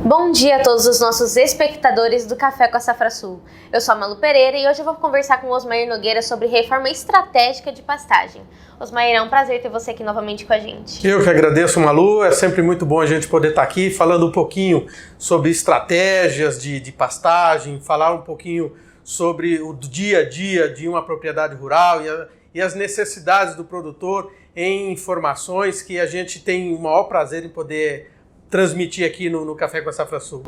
Bom dia a todos os nossos espectadores do Café com a Safra Sul. Eu sou a Malu Pereira e hoje eu vou conversar com o Osmair Nogueira sobre reforma estratégica de pastagem. Osmair, é um prazer ter você aqui novamente com a gente. Eu que agradeço, Malu. É sempre muito bom a gente poder estar aqui falando um pouquinho sobre estratégias de pastagem, falar um pouquinho sobre o dia a dia de uma propriedade rural e as necessidades do produtor em informações que a gente tem o maior prazer em poder transmitir aqui no Café com a Safra Sul.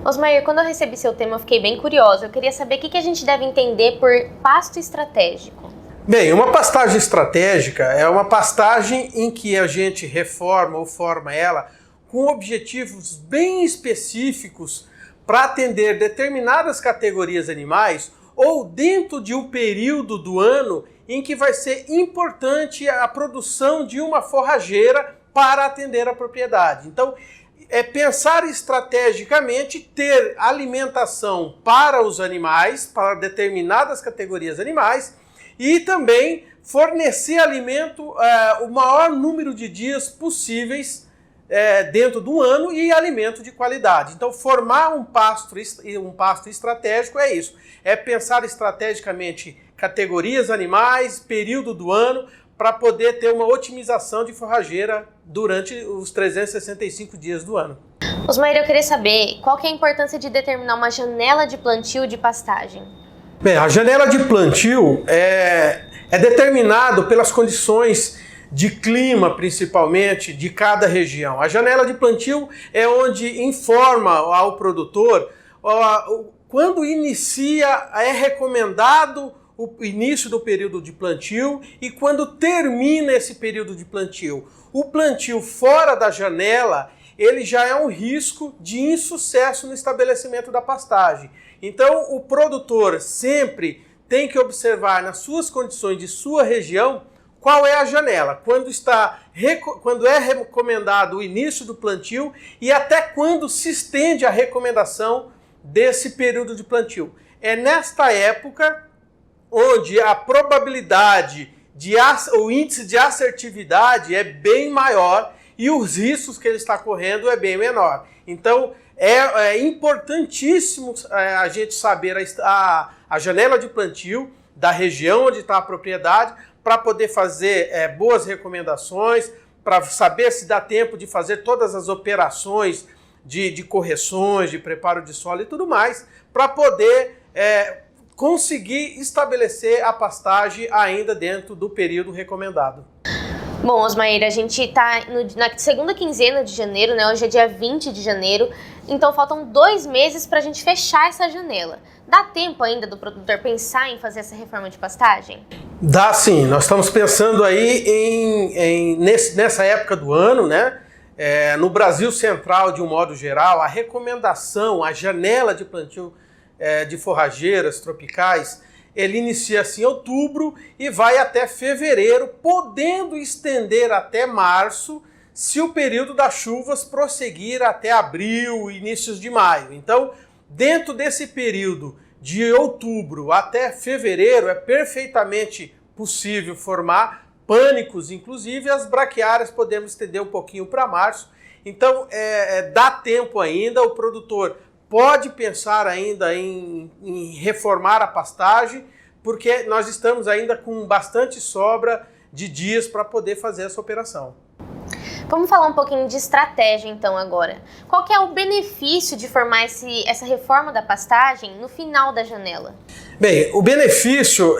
Osmair, quando eu recebi seu tema eu fiquei bem curiosa. Eu queria saber o que a gente deve entender por pasto estratégico. Bem, uma pastagem estratégica é uma pastagem em que a gente reforma ou forma ela com objetivos bem específicos para atender determinadas categorias animais ou dentro de um período do ano em que vai ser importante a produção de uma forrageira para atender a propriedade. Então, é pensar estrategicamente ter alimentação para os animais, para determinadas categorias animais, e também fornecer alimento o maior número de dias possíveis dentro do ano e alimento de qualidade. Então, formar um pasto estratégico é isso. É pensar estrategicamente categorias animais, período do ano, para poder ter uma otimização de forrageira durante os 365 dias do ano. Osmair, eu queria saber qual que é a importância de determinar uma janela de plantio de pastagem. Bem, a janela de plantio é determinado pelas condições de clima, principalmente, de cada região. A janela de plantio é onde informa ao produtor quando é recomendado o início do período de plantio e quando termina esse período de plantio. O plantio fora da janela, ele já é um risco de insucesso no estabelecimento da pastagem. Então, o produtor sempre tem que observar nas suas condições de sua região qual é a janela, quando é recomendado o início do plantio e até quando se estende a recomendação desse período de plantio. É nesta época onde a probabilidade, o índice de assertividade é bem maior e os riscos que ele está correndo é bem menor. Então, é importantíssimo a gente saber a janela de plantio da região onde está a propriedade para poder fazer boas recomendações, para saber se dá tempo de fazer todas as operações de correções, de preparo de solo e tudo mais, para poder conseguir estabelecer a pastagem ainda dentro do período recomendado. Bom, Osmair, a gente está na segunda quinzena de janeiro, né? Hoje é dia 20 de janeiro, então faltam 2 meses para a gente fechar essa janela. Dá tempo ainda do produtor pensar em fazer essa reforma de pastagem? Dá sim, nós estamos pensando aí nessa época do ano, né? No Brasil Central, de um modo geral, a recomendação, a janela de plantio de forrageiras tropicais, ele inicia-se em outubro e vai até fevereiro, podendo estender até março, se o período das chuvas prosseguir até abril, inícios de maio. Então, dentro desse período de outubro até fevereiro, é perfeitamente possível formar pânicos, inclusive as braquiárias podemos estender um pouquinho para março. Então, dá tempo ainda, o produtor pode pensar ainda em reformar a pastagem, porque nós estamos ainda com bastante sobra de dias para poder fazer essa operação. Vamos falar um pouquinho de estratégia então agora. Qual que é o benefício de formar essa reforma da pastagem no final da janela? Bem, o benefício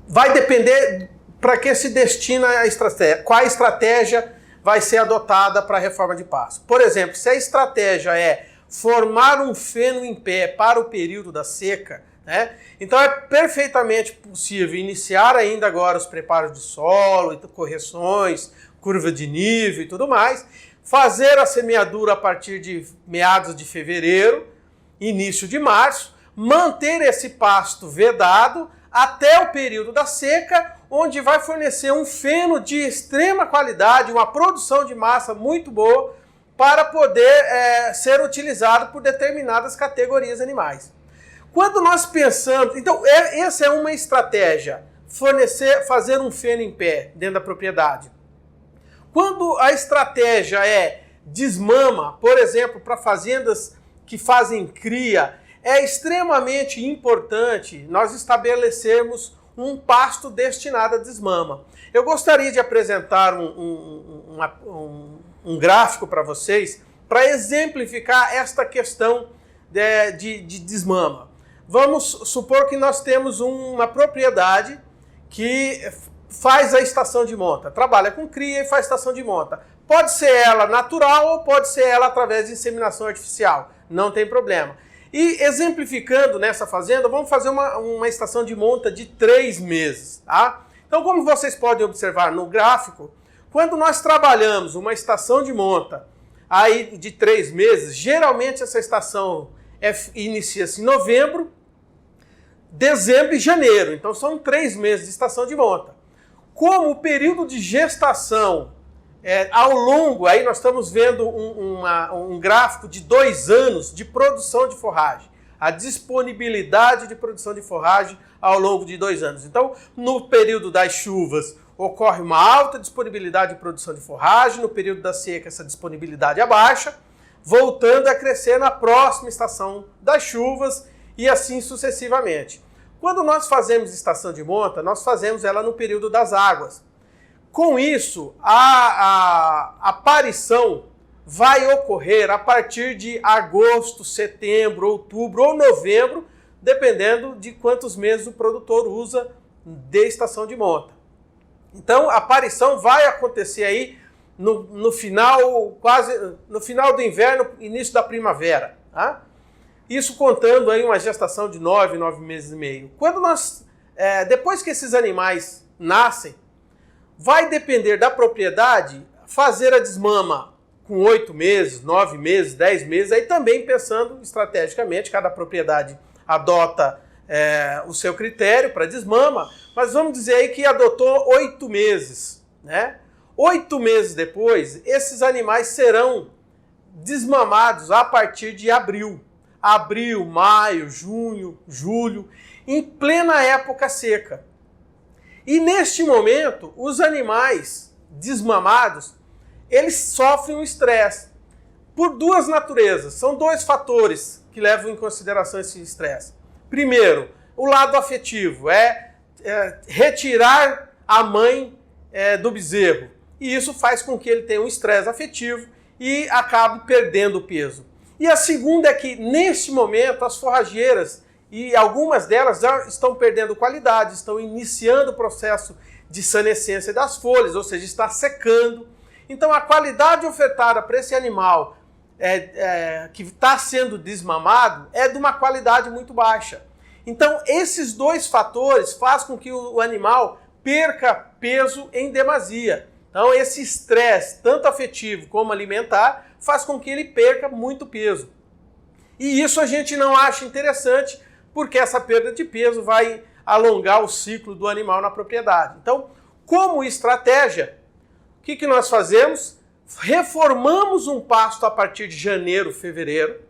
vai depender para que se destina a estratégia, qual estratégia vai ser adotada para a reforma de pasto. Por exemplo, se a estratégia é formar um feno em pé para o período da seca, né? Então é perfeitamente possível iniciar ainda agora os preparos de solo, correções, curva de nível e tudo mais, fazer a semeadura a partir de meados de fevereiro, início de março, manter esse pasto vedado até o período da seca, onde vai fornecer um feno de extrema qualidade, uma produção de massa muito boa, para poder ser utilizado por determinadas categorias animais. Quando nós pensamos... Então, essa é uma estratégia, fazer um feno em pé dentro da propriedade. Quando a estratégia é desmama, por exemplo, para fazendas que fazem cria, é extremamente importante nós estabelecermos um pasto destinado a desmama. Eu gostaria de apresentar um gráfico para vocês para exemplificar esta questão de desmama. Vamos supor que nós temos uma propriedade que faz a estação de monta, trabalha com cria e faz estação de monta. Pode ser ela natural ou pode ser ela através de inseminação artificial, não tem problema. E exemplificando nessa fazenda, vamos fazer uma estação de monta de 3 meses, tá? Então, como vocês podem observar no gráfico, quando nós trabalhamos uma estação de monta aí de 3 meses, geralmente essa estação inicia-se em novembro, dezembro e janeiro. Então, são 3 meses de estação de monta. Como o período de gestação ao longo, aí nós estamos vendo um gráfico de 2 anos de produção de forragem. A disponibilidade de produção de forragem ao longo de 2 anos. Então, no período das chuvas, ocorre uma alta disponibilidade de produção de forragem, no período da seca essa disponibilidade abaixa, voltando a crescer na próxima estação das chuvas e assim sucessivamente. Quando nós fazemos estação de monta, nós fazemos ela no período das águas. Com isso, a aparição vai ocorrer a partir de agosto, setembro, outubro ou novembro, dependendo de quantos meses o produtor usa de estação de monta. Então, a aparição vai acontecer aí no final do inverno, início da primavera, tá? Isso contando aí uma gestação de 9 meses e meio. Depois que esses animais nascem, vai depender da propriedade fazer a desmama com 8 meses, 9 meses, 10 meses, aí também pensando estrategicamente, cada propriedade adota o seu critério para desmama, mas vamos dizer aí que adotou 8 meses, né? 8 meses depois, esses animais serão desmamados a partir de abril. Abril, maio, junho, julho, em plena época seca. E neste momento, os animais desmamados, eles sofrem um estresse por 2 naturezas. São 2 fatores que levam em consideração esse estresse. Primeiro, o lado afetivo, retirar a mãe do bezerro. E isso faz com que ele tenha um estresse afetivo e acabe perdendo peso. E a segunda é que, neste momento, as forrageiras, e algumas delas já estão perdendo qualidade, estão iniciando o processo de senescência das folhas, ou seja, está secando. Então, a qualidade ofertada para esse animal que está sendo desmamado é de uma qualidade muito baixa. Então, esses 2 fatores fazem com que o animal perca peso em demasia. Então, esse estresse, tanto afetivo como alimentar, faz com que ele perca muito peso. E isso a gente não acha interessante, porque essa perda de peso vai alongar o ciclo do animal na propriedade. Então, como estratégia, o que nós fazemos? Reformamos um pasto a partir de janeiro, fevereiro,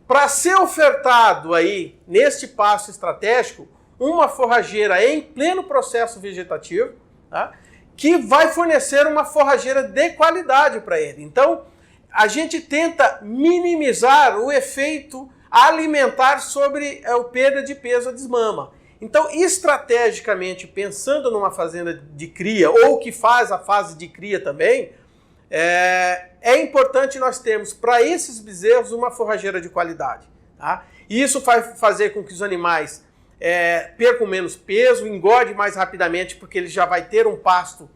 para ser ofertado aí, neste pasto estratégico, uma forrageira em pleno processo vegetativo, tá? Que vai fornecer uma forrageira de qualidade para ele. Então, a gente tenta minimizar o efeito alimentar sobre a perda de peso a desmama. Então, estrategicamente, pensando numa fazenda de cria, ou que faz a fase de cria também, é importante nós termos para esses bezerros uma forrageira de qualidade. Tá? E isso vai fazer com que os animais percam menos peso, engorde mais rapidamente, porque ele já vai ter um pasto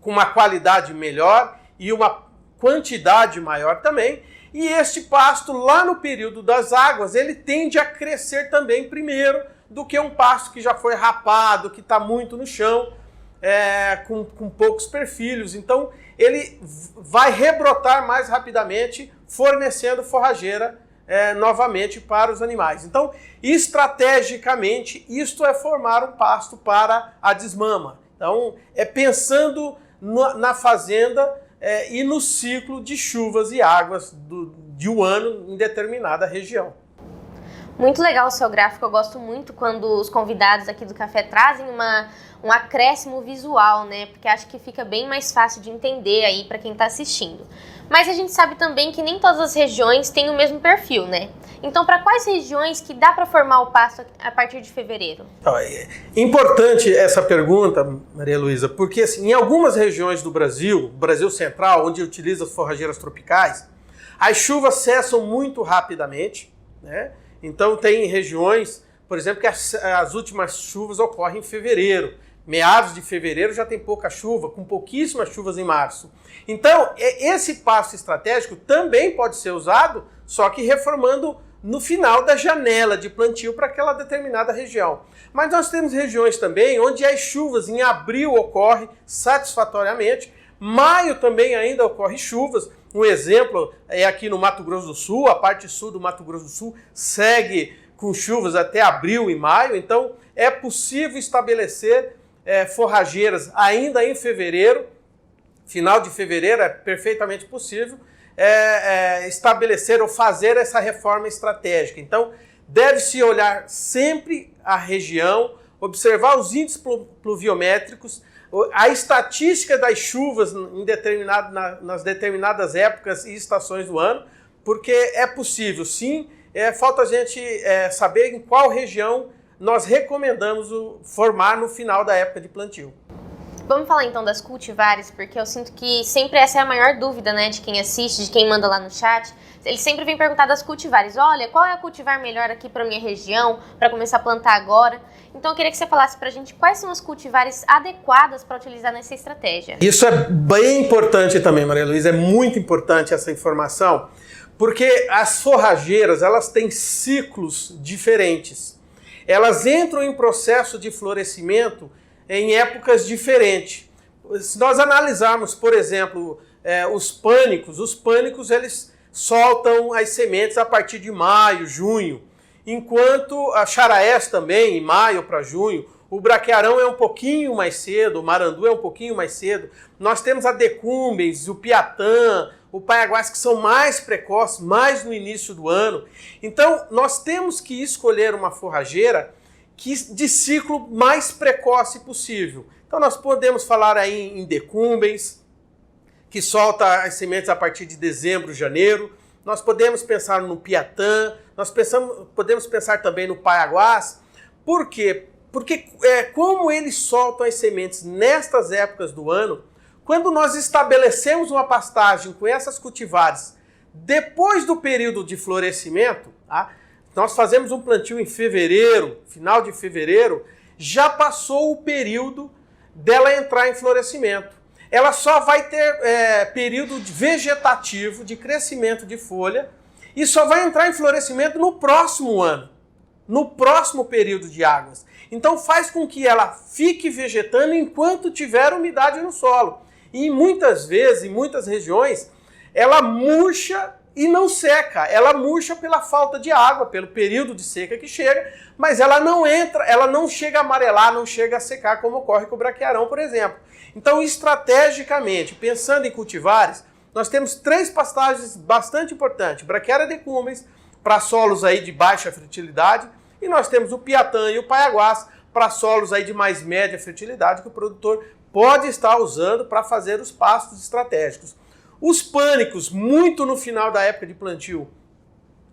com uma qualidade melhor e uma quantidade maior também. E este pasto, lá no período das águas, ele tende a crescer também primeiro do que um pasto que já foi rapado, que está muito no chão, com poucos perfilhos. Então, ele vai rebrotar mais rapidamente, fornecendo forrageira novamente para os animais. Então, estrategicamente, isto é formar um pasto para a desmama. Então, pensando na fazenda e no ciclo de chuvas e águas de um ano em determinada região. Muito legal o seu gráfico, eu gosto muito quando os convidados aqui do café trazem um acréscimo visual, né? Porque acho que fica bem mais fácil de entender aí para quem está assistindo. Mas a gente sabe também que nem todas as regiões têm o mesmo perfil, né? Então, para quais regiões que dá para formar o pasto a partir de fevereiro? É importante essa pergunta, Maria Luísa, porque assim, em algumas regiões do Brasil central, onde utiliza as forrageiras tropicais, as chuvas cessam muito rapidamente, né? Então tem regiões, por exemplo, que as últimas chuvas ocorrem em fevereiro. Meados de fevereiro já tem pouca chuva, com pouquíssimas chuvas em março. Então, esse pasto estratégico também pode ser usado, só que reformando no final da janela de plantio para aquela determinada região. Mas nós temos regiões também onde as chuvas em abril ocorrem satisfatoriamente, maio também ainda ocorre chuvas. Um exemplo é aqui no Mato Grosso do Sul, a parte sul do Mato Grosso do Sul segue com chuvas até abril e maio, então é possível estabelecer forrageiras ainda em fevereiro, final de fevereiro é perfeitamente possível estabelecer ou fazer essa reforma estratégica. Então deve-se olhar sempre a região, observar os índices pluviométricos, a estatística das chuvas nas determinadas épocas e estações do ano, porque é possível, sim, falta a gente saber em qual região nós recomendamos formar no final da época de plantio. Vamos falar então das cultivares, porque eu sinto que sempre essa é a maior dúvida, né, de quem assiste, de quem manda lá no chat. Eles sempre vêm perguntar das cultivares. Olha, qual é a cultivar melhor aqui para minha região, para começar a plantar agora? Então eu queria que você falasse para a gente quais são as cultivares adequadas para utilizar nessa estratégia. Isso é bem importante também, Maria Luísa, é muito importante essa informação, porque as forrageiras, elas têm ciclos diferentes. Elas entram em processo de florescimento em épocas diferentes. Se nós analisarmos, por exemplo, os pânicos eles soltam as sementes a partir de maio, junho, enquanto a charaés também, em maio para junho, o braquiarão é um pouquinho mais cedo, o marandu é um pouquinho mais cedo, nós temos a decumbens, o piatã, o paiaguás, que são mais precoces, mais no início do ano. Então, nós temos que escolher uma forrageira de ciclo mais precoce possível. Então nós podemos falar aí em decumbens, que solta as sementes a partir de dezembro, janeiro. Nós podemos pensar no piatã, podemos pensar também no paiaguás. Por quê? Porque como eles soltam as sementes nestas épocas do ano, quando nós estabelecemos uma pastagem com essas cultivares depois do período de florescimento, tá? Nós fazemos um plantio em fevereiro, final de fevereiro, já passou o período dela entrar em florescimento. Ela só vai ter período vegetativo, de crescimento de folha, e só vai entrar em florescimento no próximo ano, no próximo período de águas. Então faz com que ela fique vegetando enquanto tiver umidade no solo. E muitas vezes, em muitas regiões, ela murcha e não seca, ela murcha pela falta de água, pelo período de seca que chega, mas ela não chega a amarelar, não chega a secar, como ocorre com o braquiarão, por exemplo. Então, estrategicamente, pensando em cultivares, nós temos 3 pastagens bastante importantes. Braquiária decumbens, para solos aí de baixa fertilidade, e nós temos o piatã e o paiaguás, para solos aí de mais média fertilidade, que o produtor pode estar usando para fazer os pastos estratégicos. Os pânicos, muito no final da época de plantio,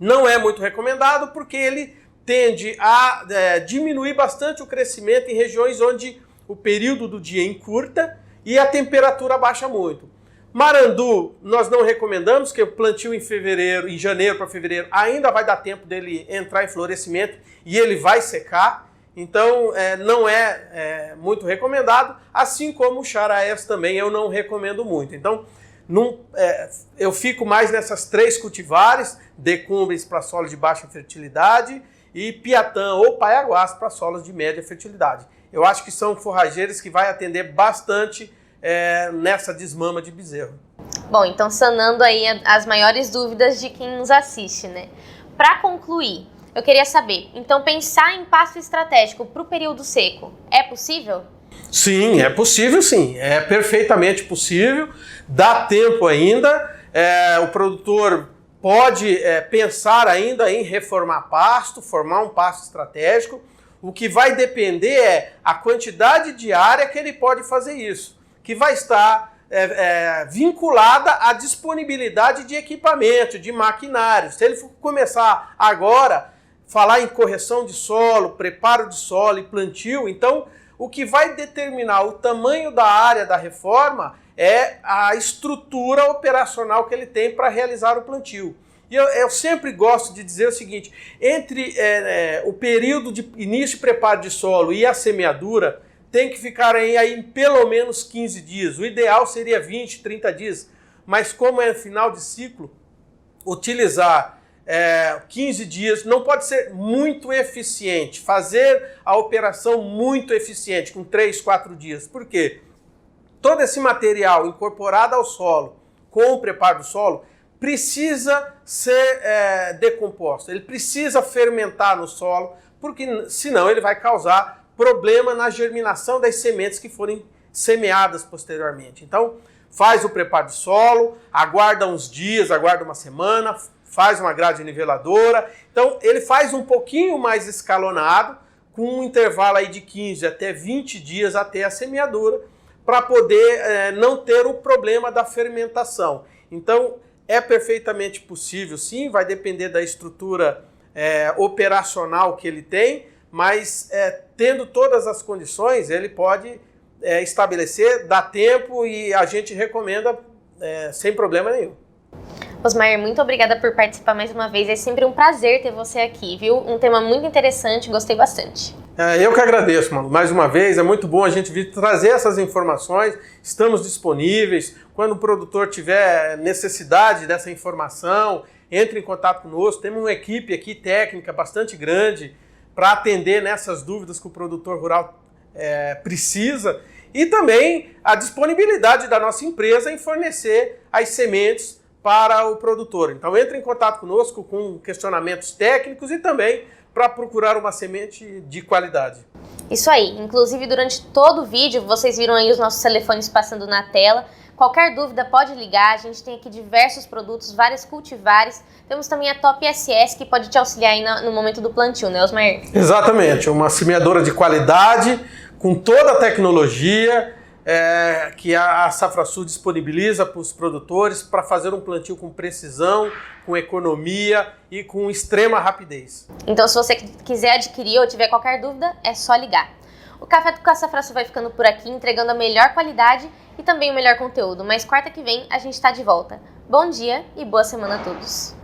não é muito recomendado porque ele tende a diminuir bastante o crescimento em regiões onde o período do dia encurta e a temperatura baixa muito. Marandu, nós não recomendamos, que o plantio em janeiro para fevereiro, ainda vai dar tempo dele entrar em florescimento e ele vai secar. Então, não é muito recomendado, assim como o charaés também eu não recomendo muito. Então, eu fico mais nessas 3 cultivares, decumbens para solos de baixa fertilidade e piatã ou paiaguás para solos de média fertilidade. Eu acho que são forrageiras que vai atender bastante nessa desmama de bezerro. Bom, então sanando aí as maiores dúvidas de quem nos assiste, né? Para concluir, eu queria saber, então pensar em pasto estratégico para o período seco, é possível? Sim, é possível sim, é perfeitamente possível, dá tempo ainda, o produtor pode pensar ainda em reformar pasto, formar um pasto estratégico. O que vai depender é a quantidade de área que ele pode fazer isso, que vai estar vinculada à disponibilidade de equipamento, de maquinário. Se ele for começar agora falar em correção de solo, preparo de solo e plantio, então o que vai determinar o tamanho da área da reforma é a estrutura operacional que ele tem para realizar o plantio. E eu sempre gosto de dizer o seguinte, entre o período de início de preparo de solo e a semeadura, tem que ficar aí pelo menos 15 dias. O ideal seria 20, 30 dias, mas como é final de ciclo, utilizar 15 dias não pode ser muito eficiente. Fazer a operação muito eficiente com 3, 4 dias. Por quê? Todo esse material incorporado ao solo, com o preparo do solo, precisa ser decomposto. Ele precisa fermentar no solo, porque senão ele vai causar problema na germinação das sementes que forem semeadas posteriormente. Então, faz o preparo de solo, aguarda uns dias, aguarda uma semana, faz uma grade niveladora. Então, ele faz um pouquinho mais escalonado, com um intervalo aí de 15 até 20 dias até a semeadura, para poder não ter o problema da fermentação. Então, é perfeitamente possível, sim, vai depender da estrutura operacional que ele tem, mas tendo todas as condições, ele pode estabelecer, dá tempo e a gente recomenda sem problema nenhum. Osmair, muito obrigada por participar mais uma vez, é sempre um prazer ter você aqui, viu? Um tema muito interessante, gostei bastante. Eu que agradeço, mano. Mais uma vez, é muito bom a gente vir trazer essas informações, estamos disponíveis, quando o produtor tiver necessidade dessa informação, entre em contato conosco, temos uma equipe aqui técnica bastante grande para atender nessas dúvidas que o produtor rural precisa, e também a disponibilidade da nossa empresa em fornecer as sementes para o produtor. Então entre em contato conosco com questionamentos técnicos e também para procurar uma semente de qualidade. Isso aí, inclusive durante todo o vídeo vocês viram aí os nossos telefones passando na tela. Qualquer dúvida pode ligar, a gente tem aqui diversos produtos, vários cultivares. Temos também a Top SS que pode te auxiliar aí no momento do plantio, né, Osmair? Exatamente, uma semeadora de qualidade, com toda a tecnologia que a Safrasul disponibiliza para os produtores para fazer um plantio com precisão, com economia e com extrema rapidez. Então, se você quiser adquirir ou tiver qualquer dúvida, é só ligar. O Café com a Safrasul vai ficando por aqui, entregando a melhor qualidade e também o melhor conteúdo. Mas quarta que vem a gente está de volta. Bom dia e boa semana a todos.